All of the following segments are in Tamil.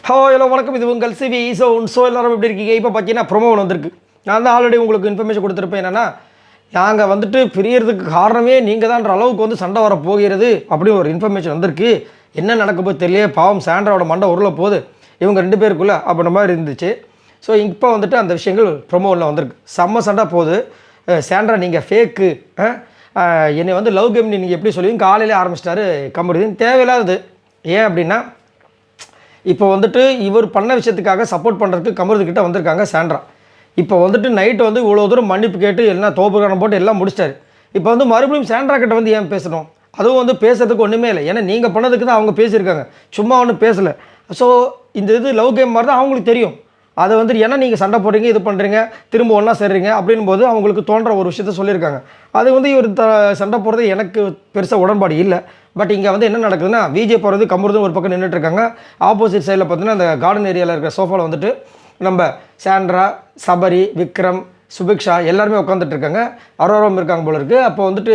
ஹலோ வணக்கம், இது உங்கள் சிவி ஸோ எல்லாரும் எப்படி இருக்கீங்க? இப்போ பார்த்தீங்கன்னா ப்ரொமோ வந்திருக்கு. நான் தான் ஆல்ரெடி உங்களுக்கு இன்ஃபர்மேஷன் கொடுத்துருப்பேன். என்னென்னா, நாங்கள் வந்துட்டு பிரியறதுக்கு காரணமே நீங்கள் தான்ன்ற அளவுக்கு வந்து சண்டை வர போகிறது அப்படின்னு ஒரு இன்ஃபர்மேஷன் வந்திருக்கு. என்ன நடக்க போது தெரியல. பாவம் சாண்ட்ராவோட மண்டை உருள போகுது இவங்க 2 பேருக்குள்ளே அப்படின்ற மாதிரி இருந்துச்சு. ஸோ இப்போ வந்துட்டு அந்த விஷயங்கள் ப்ரொமோவில் வந்திருக்கு. செம்ம சண்டை போகுது. சாண்ட்ரா நீங்கள் ஃபேக்கு, என்னை வந்து லவ் கேம் நீங்கள் எப்படி சொல்லுவீங்க காலையிலே ஆரம்பிச்சிட்டாரு கமருதீன். தேவையில்லாதது. ஏன் அப்படின்னா, இப்போ வந்துட்டு இவர் பண்ண விஷயத்துக்காக சப்போர்ட் பண்ணுறதுக்கு கமருதீன்கிட்ட வந்திருக்காங்க சாண்ட்ரா. இப்போ வந்துட்டு நைட்டு வந்து இவ்வளோ தூரம் மன்னிப்பு கேட்டு எல்லாம் தோப்புக்கான போட்டு எல்லாம் முடிச்சிட்டாரு. இப்போ வந்து மறுபடியும் சாண்ட்ரா கிட்ட வந்து ஏன் பேசணும்? அதுவும் வந்து பேசுறதுக்கு ஒன்றுமே இல்லை. ஏன்னா நீங்கள் பண்ணதுக்கு தான் அவங்க பேசியிருக்காங்க, சும்மா ஒன்றும் பேசலை. ஸோ இந்த இது லவ் கேம் மாதிரி தான் அவங்களுக்கு தெரியும். அதை வந்து ஏன்னா நீங்கள் சண்டை போடுறீங்க, இது பண்ணுறீங்க, திரும்ப ஒன்றா சேர்றீங்க அப்படின் போது அவங்களுக்கு தோன்ற ஒரு விஷயத்த சொல்லியிருக்காங்க. அது வந்து இவர் சண்டை போடுறது எனக்கு பெருசாக உடன்பாடு இல்லை. பட் இங்கே வந்து என்ன நடக்குதுன்னா, விஜய் போகிறது கமருதீன் ஒரு பக்கம் நின்றுட்டுருக்காங்க. ஆப்போசிட் சைடில் பார்த்தீங்கன்னா அந்த கார்டன் ஏரியாவில் இருக்கிற சோஃபாவில் வந்துட்டு நம்ம சாண்ட்ரா, சபரி, விக்ரம், சுபிக்ஷா எல்லாருமே உட்காந்துட்டு இருக்காங்க. அரோரம் இருக்காங்க போல இருக்குது. அப்போ வந்துட்டு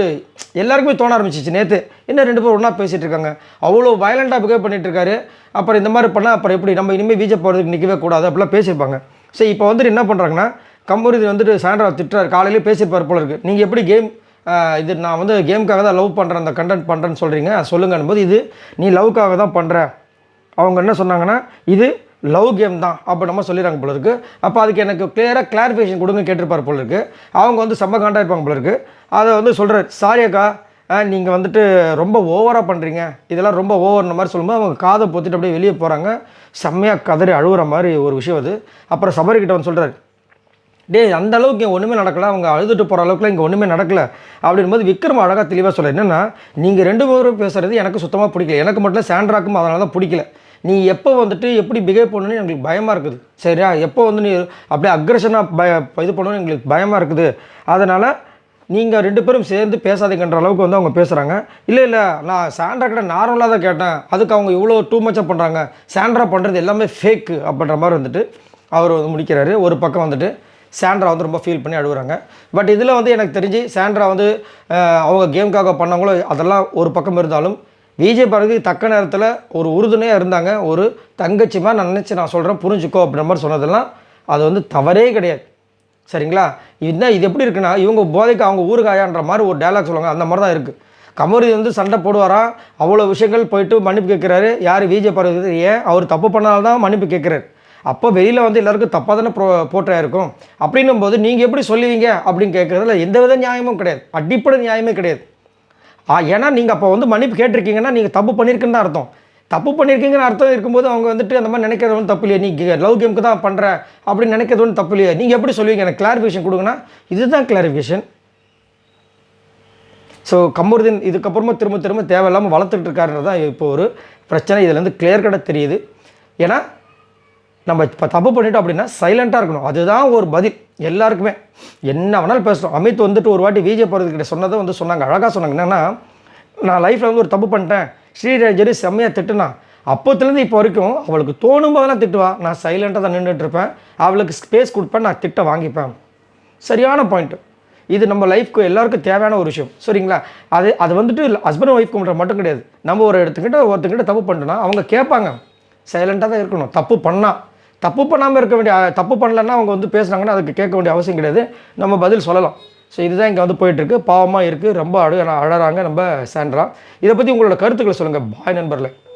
எல்லாருக்குமே தோண ஆரம்பிச்சிச்சு நேற்று, என்ன 2 பேரும் ஒன்றா பேசிகிட்டு இருக்காங்க, அவ்வளோ வயலண்ட்டாக பிஹேவ் பண்ணிகிட்டு இருக்காரு. அப்புறம் இந்த மாதிரி பண்ணால் அப்புறம் எப்படி நம்ம இனிமேல் விஜய் போகிறதுக்கு நிற்கவே கூடாது அப்படிலாம் பேசியிருப்பாங்க. ஸோ இப்போ வந்துட்டு என்ன பண்ணுறாங்கன்னா, கமருதீன் வந்துட்டு சாண்ட்ரா திட்டுறாரு. காலையிலே பேசியிருப்பார் போல இருக்குது. நீங்கள் எப்படி கேம் இது நான் வந்து கேமுக்காக தான் லவ் பண்ணுறேன், அந்த கண்டென்ட் பண்ணுறேன்னு சொல்கிறீங்க, சொல்லுங்கன்னும் போது இது நீ லவ்க்காக தான் பண்ணுற. அவங்க என்ன சொன்னாங்கன்னா, இது லவ் கேம் தான் அப்போ நம்ம சொல்லிடுறாங்க போல இருக்குது. அப்போ அதுக்கு எனக்கு கிளியராக கிளாரிஃபிகேஷன் கொடுங்க கேட்டிருப்பார் போல இருக்குது. அவங்க வந்து செம்ம காண்டாக இருப்பாங்க போல இருக்குது. அதை வந்து சொல்கிறார், சாரி அக்கா, நீங்கள் வந்துட்டு ரொம்ப ஓவராக பண்ணுறீங்க, இதெல்லாம் ரொம்ப ஓவர்ன மாதிரி சொல்லும்போது அவங்க காதை பொத்திட்டு அப்படியே வெளியே போகிறாங்க. செம்மையாக கதறி அழுகுற மாதிரி ஒரு விஷயம் அது. அப்புறம் சபரிக்கிட்ட வந்து சொல்கிறார், அந்த அளவுக்கு இங்கே ஒன்றுமே நடக்கலை, அவங்க அழுதுட்டு போகிற அளவுக்குலாம் இங்கே ஒன்றுமே நடக்கலை அப்படின்போது விக்ரம் அழகாக தெளிவாக சொல்ல, என்னென்னா நீங்கள் 2 பேரும் பேசுகிறது எனக்கு சுத்தமாக பிடிக்கல. எனக்கு மட்டும் சாண்ட்ராக்கும் அதனால தான் பிடிக்கல. நீ எப்போ வந்துட்டு எப்படி பிஹேவ் பண்ணணுன்னு எங்களுக்கு பயமாக இருக்குது, சரியா? எப்போ வந்து நீ அப்படியே அக்ரெஷனாக இது பண்ணணும்னு எங்களுக்கு பயமாக இருக்குது. அதனால் நீங்கள் 2 பேரும் சேர்ந்து பேசாதீங்கன்ற அளவுக்கு வந்து அவங்க பேசுகிறாங்க. இல்லை நான் சாண்ட்ரா கிட்ட நார்மலாக தான் கேட்டேன், அதுக்கு அவங்க இவ்வளோ டூ மச்சாக பண்ணுறாங்க, சாண்ட்ரா பண்ணுறது எல்லாமே ஃபேக்கு அப்படின்ற மாதிரி வந்துட்டு அவர் வந்து முடிக்கிறாரு. ஒரு பக்கம் வந்துட்டு சாண்ட்ரா வந்து ரொம்ப ஃபீல் பண்ணி அழுகுறாங்க. பட் இதில் வந்து எனக்கு தெரிஞ்சு சாண்ட்ரா வந்து அவங்க கேமுக்காக பண்ணவங்களோ அதெல்லாம் ஒரு பக்கம் இருந்தாலும், விஜய் பாரதி தக்க நேரத்தில் ஒரு உறுதுணையாக இருந்தாங்க. ஒரு தங்கச்சி மாதிரி நான் நினச்சி நான் சொல்கிறேன், புரிஞ்சுக்கோ அப்படின்ற மாதிரி சொன்னதெல்லாம் அது வந்து தவறே கிடையாது, சரிங்களா? இது எப்படி இருக்குன்னா, இவங்க போதைக்கு அவங்க ஊருகாயான்ற மாதிரி ஒரு டைலாக் சொல்லுவாங்க, அந்த மாதிரி தான் இருக்குது. கமருதீன் வந்து சண்டை போடுவாராம், அவ்வளோ விஷயங்கள் போயிட்டு மன்னிப்பு கேட்குறாரு. யார் விஜய் பாரதி? ஏன் அவர் தப்பு பண்ணால்தான் மன்னிப்பு கேட்குறாரு. அப்போ வெளியில் வந்து எல்லாருக்கும் தப்பாக தானே போட்டாயிருக்கும். அப்படின்னும் போது நீங்கள் எப்படி சொல்லுவீங்க அப்படின்னு கேட்குறதுல எந்த வித நியாயமும் கிடையாது, அடிப்படை நியாயமே கிடையாது. ஏன்னா நீங்கள் அப்போ வந்து மன்னிப்பு கேட்டிருக்கீங்கன்னா நீங்கள் தப்பு பண்ணியிருக்குன்னு தான் அர்த்தம். தப்பு பண்ணியிருக்கீங்கன்னு அர்த்தம் இருக்கும்போது அவங்க வந்துட்டு அந்த மாதிரி நினைக்கிறது ஒன்றும் தப்பு இல்லையா? நீங்கள் லவ் கேமுக்கு தான் பண்ணுற அப்படின்னு நினைக்கிறது ஒன்றும் தப்பு இல்லையா? நீங்கள் எப்படி சொல்லுவீங்க? எனக்கு கிளாரிஃபிகேஷன் கொடுங்கன்னா இதுதான் கிளாரிஃபிகேஷன். ஸோ கமருதீன் இதுக்கப்புறமா திரும்ப திரும்ப தேவையில்லாமல் வளர்த்துட்டு இருக்காருன்றது தான் இப்போ ஒரு பிரச்சனை. இதுலேருந்து கிளியர் கட்டாக தெரியுது. ஏன்னா நம்ம இப்போ தப்பு பண்ணிட்டோம் அப்படின்னா சைலண்ட்டாக இருக்கணும், அதுதான் ஒரு பதில். எல்லாருக்குமே என்ன வேணாலும் பேசணும். அமித் வந்துட்டு ஒரு வாட்டி விஜய் போகிறதுக்கிட்ட சொன்னதை வந்து சொன்னாங்க, அழகாக சொன்னாங்க. என்னென்னா, நான் லைஃப்பில் வந்து ஒரு தப்பு பண்ணிட்டேன், ஸ்ரீரஞ்சரி செம்மையாக திட்டுனா, அப்போத்துலேருந்து இப்போ வரைக்கும் அவளுக்கு தோணும் போதெல்லாம் திட்டுவா, நான் சைலண்ட்டாக தான் நின்றுட்டுருப்பேன், அவளுக்கு ஸ்பேஸ் கொடுப்பேன், நான் திட்ட வாங்கிப்பேன். சரியான பாயிண்ட்டு. இது நம்ம லைஃப்க்கு எல்லாருக்கும் தேவையான ஒரு விஷயம், சரிங்களா? அது வந்துட்டு ஹஸ்பண்ட் ஒய்ஃப் கும்பிட்ற மட்டும் கிடையாது. நம்ம ஒரு ஒருத்தங்கிட்ட தப்பு பண்ணிட்டோன்னா அவங்க கேட்பாங்க, சைலண்ட்டாக தான் இருக்கணும். தப்பு பண்ணாமல் இருக்க வேண்டிய, தப்பு பண்ணலன்னா அவங்க வந்து பேசுனாங்கன்னா அதுக்கு கேட்க வேண்டிய அவசியம் கிடையாது, நம்ம பதில் சொல்லலாம். ஸோ இதுதான் இங்கே வந்து போயிட்டுருக்கு. பாவமாக இருக்குது, ரொம்ப அழறாங்க நம்ம சாண்ட்ரா. இதை பற்றி உங்களோட கருத்துக்களை சொல்லுங்கள். பாய் நண்பர்களே.